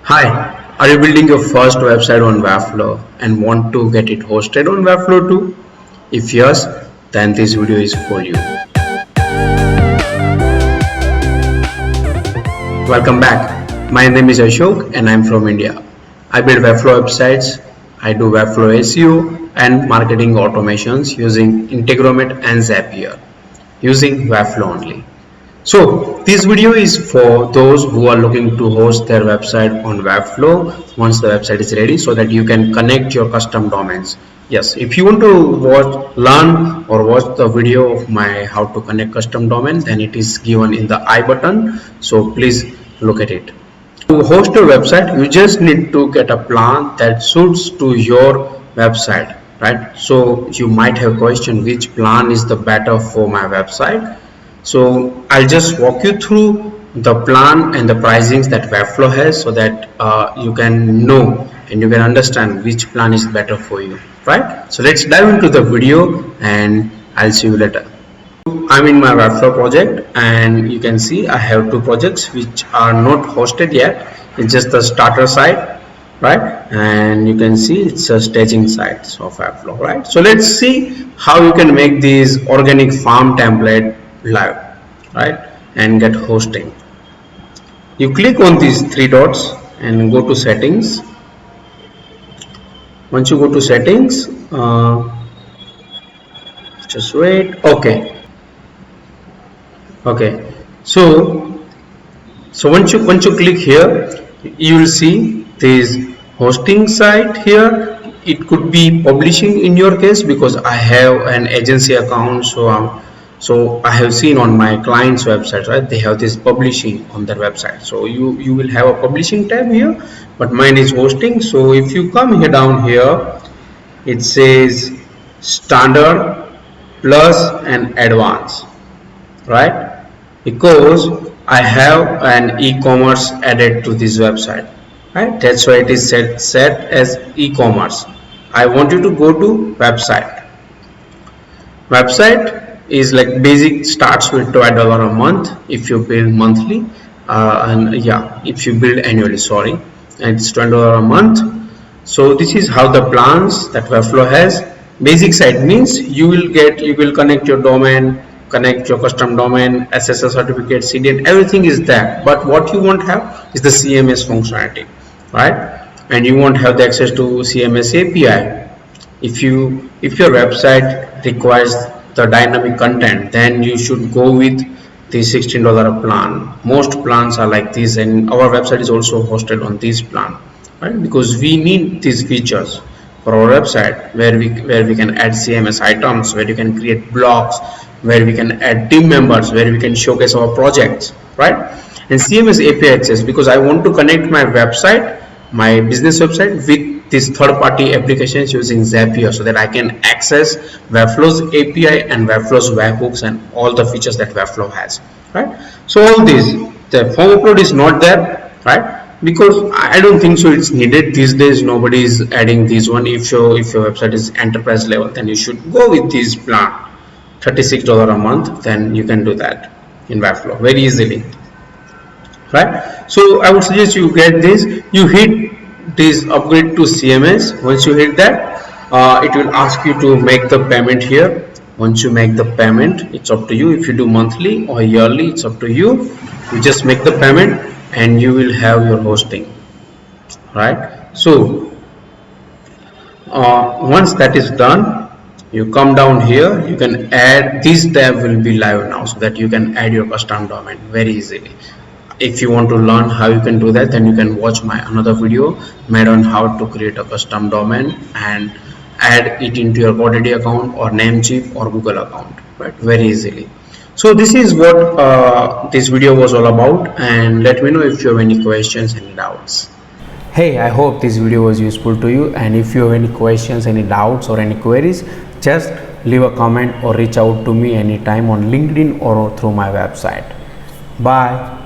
Hi, are you building your first website on Webflow and want to get it hosted on Webflow too? If yes, then this video is for you. Welcome back. My name is Ashok and I'm from India. I build Webflow websites. I do Webflow SEO and marketing automations using Integromat and Zapier using Webflow only. So this video is for those who are looking to host their website on Webflow once the website is ready, so that you can connect your custom domains. Yes, if you want to learn or watch the video of my how to connect custom domain, then it is given in the I button, so please look at it. To host your website, you just need to get a plan that suits to your website, right? So you might have question which plan is the better for my website. So I'll just walk you through the plan and the pricings that Webflow has, so that you can know and you can understand which plan is better for you, right? So let's dive into the video and I'll see you later. I'm in my Webflow project and you can see I have two projects which are not hosted yet. It's just the starter site, right? And you can see it's a staging sites of Webflow, right? So let's see how you can make these organic farm template live, right, and get hosting. You click on these three dots and go to settings. Once you go to settings, just wait. Okay, so once you click here, you will see this hosting site here. It could be publishing in your case, because I have an agency account, so I have seen on my client's website, right, they have this publishing on their website. So you will have a publishing tab here, but mine is hosting. So if you come here down here, it says standard, plus, and advanced, right? Because I have an e-commerce added to this website, right? That's why it is set as e-commerce. I want you to go to website. Website is like basic, starts with $12 a month if you build monthly, and yeah, if you build annually, sorry, and it's $20 a month. So this is how the plans that Webflow has. Basic site means you will connect your domain, connect your custom domain, SSL certificate, CDN, everything is there. But what you won't have is the CMS functionality, right? And you won't have the access to CMS API. If your website requires the dynamic content, then you should go with the $16 plan. Most plans are like this, and our website is also hosted on this plan, right? Because we need these features for our website, where we can add CMS items, where you can create blogs, where we can add team members, where we can showcase our projects, right? And CMS API access, because I want to connect my website, my business website, with these third-party applications using Zapier, so that I can access Webflow's API and Webflow's webhooks and all the features that Webflow has, right? So all these, the form upload is not there, right? Because I don't think so it's needed these days. Nobody is adding this one. If your website is enterprise level, then you should go with this plan, $36 a month. Then you can do that in Webflow very easily, right? So I would suggest you get this. You hit this upgrade to CMS. Once you hit that, it will ask you to make the payment here. Once you make the payment, it's up to you. If you do monthly or yearly, it's up to you. You just make the payment and you will have your hosting, right? So once that is done, you come down here, you can add, this tab will be live now, so that you can add your custom domain very easily. If you want to learn how you can do that, then you can watch my another video made on how to create a custom domain and add it into your GoDaddy account or Namecheap or Google account, right? Very easily. So this is what this video was all about, and let me know if you have any questions and doubts. Hey, I hope this video was useful to you, and if you have any questions, any doubts or any queries, just leave a comment or reach out to me anytime on LinkedIn or through my website. Bye.